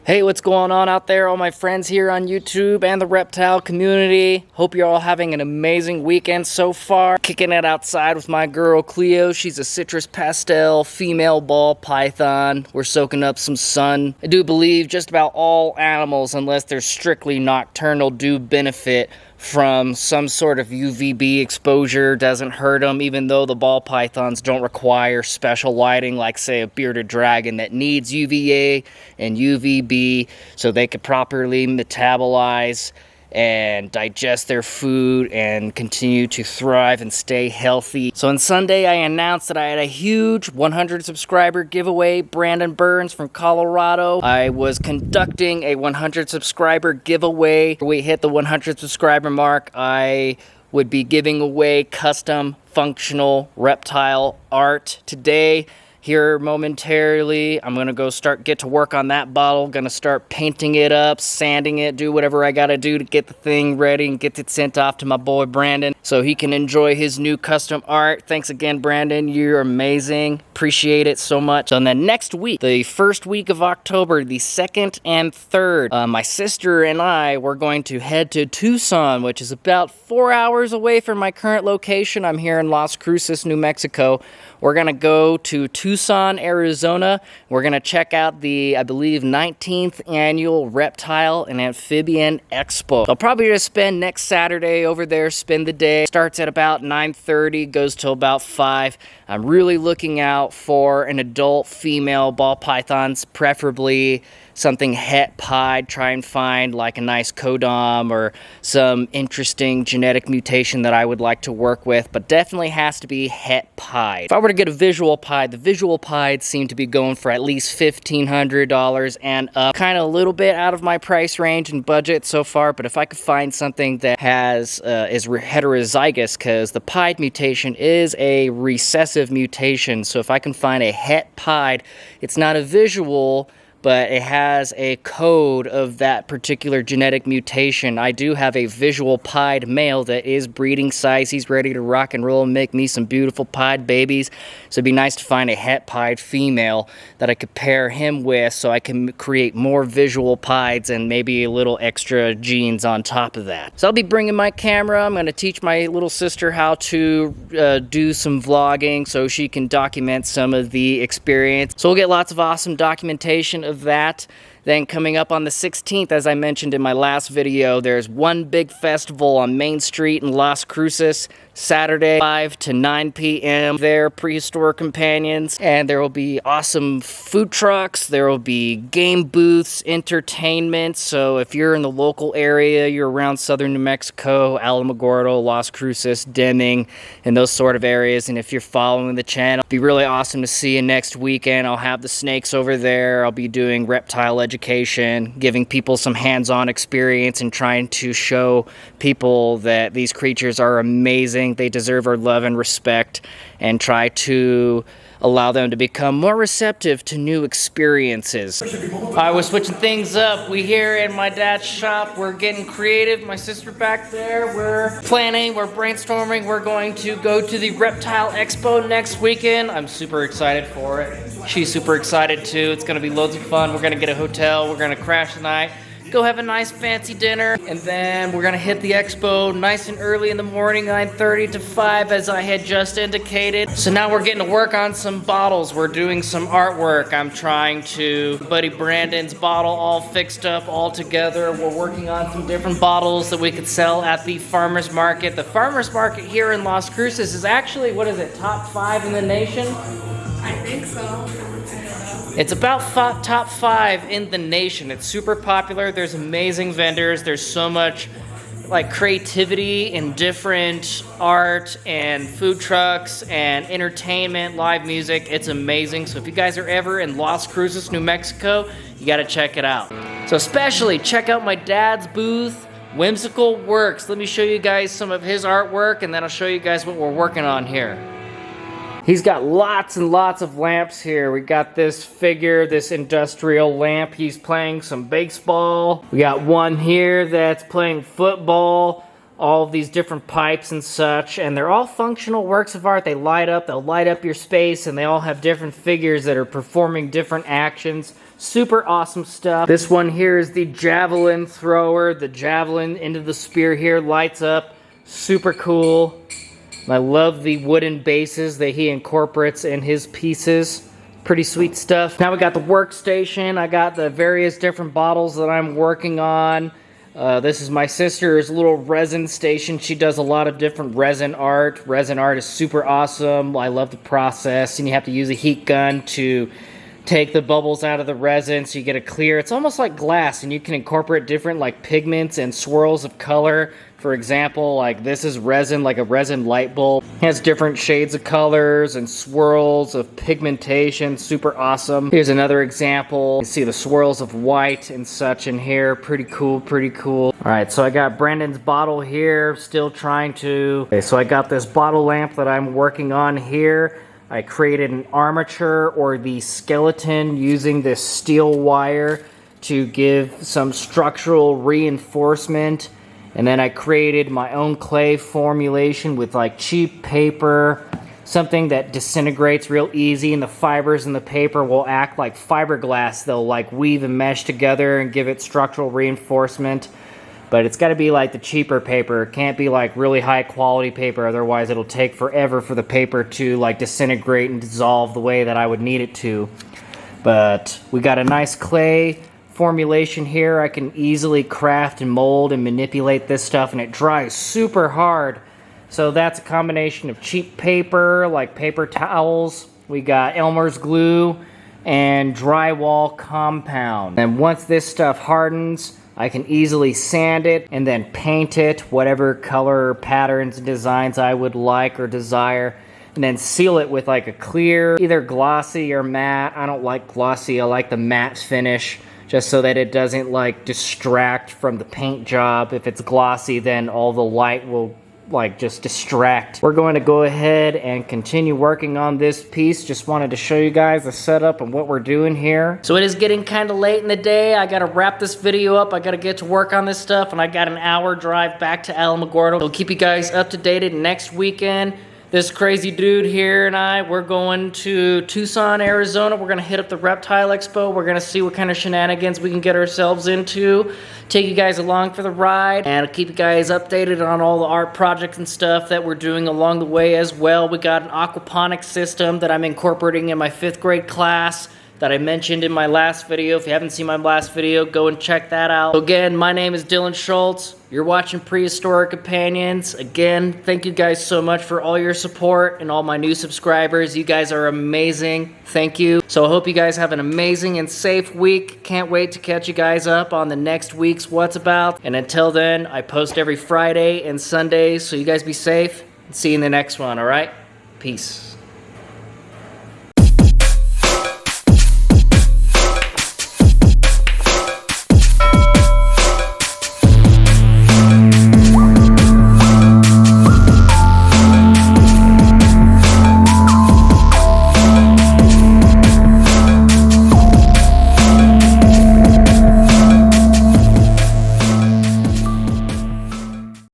Hey, what's going on out there, all my friends here on YouTube and the reptile community? Hope you're all having an amazing weekend so far. Kicking it outside with my girl Cleo. She's a citrus pastel female ball python. We're soaking up some sun. I do believe just about all animals, unless they're strictly nocturnal, do benefit from some sort of UVB exposure. Doesn't hurt them, even though the ball pythons don't require special lighting like, say, a bearded dragon that needs UVA and UVB so they could properly metabolize and digest their food and continue to thrive and stay healthy. So on Sunday, I announced that I had a huge 100 subscriber giveaway. Brandon Burns from Colorado. I was conducting a 100 subscriber giveaway. We hit the 100 subscriber mark. I would be giving away custom functional reptile art today. Here momentarily, I'm gonna go get to work on that bottle. Gonna start painting it up, sanding it, do whatever I gotta do to get the thing ready and get it sent off to my boy Brandon so he can enjoy his new custom art. Thanks again, Brandon. You're amazing. Appreciate it so much. On the next week, the first week of October, the 2nd and 3rd, my sister and I were going to head to Tucson, which is about 4 hours away from my current location. I'm here in Las Cruces, New Mexico. We're gonna go to Tucson, Arizona. We're gonna check out the, I believe, 19th annual Reptile and Amphibian Expo. I'll probably just spend next Saturday over there, spend the day. Starts at about 9:30, goes till about 5. I'm really looking out for an adult female ball pythons, preferably something het pied. Try and find like a nice codom or some interesting genetic mutation that I would like to work with, but definitely has to be het pied. If I were to get a visual pied, the visual pieds seem to be going for at least $1,500 and up. Kind of a little bit out of my price range and budget so far, but if I could find something that has is heterozygous, because the pied mutation is a recessive mutation, so if I can find a het pied, it's not a visual, but it has a code of that particular genetic mutation. I do have a visual pied male that is breeding size. He's ready to rock and roll and make me some beautiful pied babies. So it'd be nice to find a het pied female that I could pair him with so I can create more visual pieds and maybe a little extra genes on top of that. So I'll be bringing my camera. I'm going to teach my little sister how to do some vlogging so she can document some of the experience. So we'll get lots of awesome documentation of that. Then coming up on the 16th, as I mentioned in my last video, there's one big festival on Main Street in Las Cruces, Saturday, 5 to 9 p.m. There, Prehistoric companions, and there will be awesome food trucks, there will be game booths, entertainment. So if you're in the local area, you're around southern New Mexico, Alamogordo, Las Cruces, Deming, and those sort of areas, and if you're following the channel, it'd be really awesome to see you next weekend. I'll have the snakes over there. I'll be doing Reptile Education, giving people some hands-on experience and trying to show people that these creatures are amazing. They deserve our love and respect, and try to allow them to become more receptive to new experiences. Alright, we're switching things up. We here in my dad's shop, we're getting creative. My sister back there, we're planning, we're brainstorming. We're going to go to the Reptile Expo next weekend. I'm super excited for it. She's super excited too. It's gonna be loads of fun. We're gonna get a hotel, we're gonna crash the night, go have a nice fancy dinner, and then we're gonna hit the expo nice and early in the morning, 9:30 to 5, as I had just indicated. So now we're getting to work on some bottles. We're doing some artwork. I'm trying to buddy Brandon's bottle all fixed up all together. We're working on some different bottles that we could sell at the farmer's market. The farmer's market here in Las Cruces is actually, what is it, top 5 in the nation? I think so. It's about top 5 in the nation. It's super popular. There's amazing vendors. There's so much like creativity and different art and food trucks and entertainment, live music. It's amazing. So if you guys are ever in Las Cruces, New Mexico, you gotta check it out. So especially check out my dad's booth, Whimsical Works. Let me show you guys some of his artwork, and then I'll show you guys what we're working on here. He's got lots and lots of lamps here. We got this figure, this industrial lamp. He's playing some baseball. We got one here that's playing football. All of these different pipes and such, and they're all functional works of art. They light up, they'll light up your space, and they all have different figures that are performing different actions. Super awesome stuff. This one here is the javelin thrower. The javelin into the spear here lights up. Super cool. I love the wooden bases that he incorporates in his pieces. Pretty sweet stuff. Now we got the workstation. I got the various different bottles that I'm working on. This is my sister's little resin station. She does a lot of different resin art. Resin art is super awesome. I love the process. And you have to use a heat gun to take the bubbles out of the resin so you get a clear. It's almost like glass, and you can incorporate different like pigments and swirls of color. For example, like this is resin, like a resin light bulb. It has different shades of colors and swirls of pigmentation. Super awesome. Here's another example. You see the swirls of white and such in here. Pretty cool, pretty cool. All right, so I got Brendan's bottle here, still trying to... Okay, so I got this bottle lamp that I'm working on here. I created an armature or the skeleton using this steel wire to give some structural reinforcement. And then I created my own clay formulation with like cheap paper, something that disintegrates real easy, and the fibers in the paper will act like fiberglass. They'll like weave and mesh together and give it structural reinforcement. But it's got to be like the cheaper paper. It can't be like really high quality paper, otherwise it'll take forever for the paper to like disintegrate and dissolve the way that I would need it to. But we got a nice clay formulation here. I can easily craft and mold and manipulate this stuff, and it dries super hard. So that's a combination of cheap paper, like paper towels. We got Elmer's glue and drywall compound. And once this stuff hardens, I can easily sand it and then paint it, whatever color, patterns, and designs I would like or desire, and then seal it with like a clear, either glossy or matte. I don't like glossy, I like the matte finish, just so that it doesn't like distract from the paint job. If it's glossy, then all the light will like just distract. We're going to go ahead and continue working on this piece. Just wanted to show you guys the setup and what we're doing here. So it is getting kind of late in the day. I gotta wrap this video up. I gotta get to work on this stuff, and I got an hour drive back to Alamogordo. I'll keep you guys up to date next weekend. This crazy dude here and I, we're going to Tucson, Arizona. We're gonna hit up the Reptile Expo. We're gonna see what kind of shenanigans we can get ourselves into. Take you guys along for the ride, and I'll keep you guys updated on all the art projects and stuff that we're doing along the way as well. We got an aquaponics system that I'm incorporating in my 5th grade class that I mentioned in my last video. If you haven't seen my last video, go and check that out. So again, my name is Dylan Schultz. You're watching Prehistoric Companions. Again, thank you guys so much for all your support and all my new subscribers. You guys are amazing. Thank you. So I hope you guys have an amazing and safe week. Can't wait to catch you guys up on the next week's What's About. And until then, I post every Friday and Sundays, so you guys be safe. See you in the next one, all right? Peace.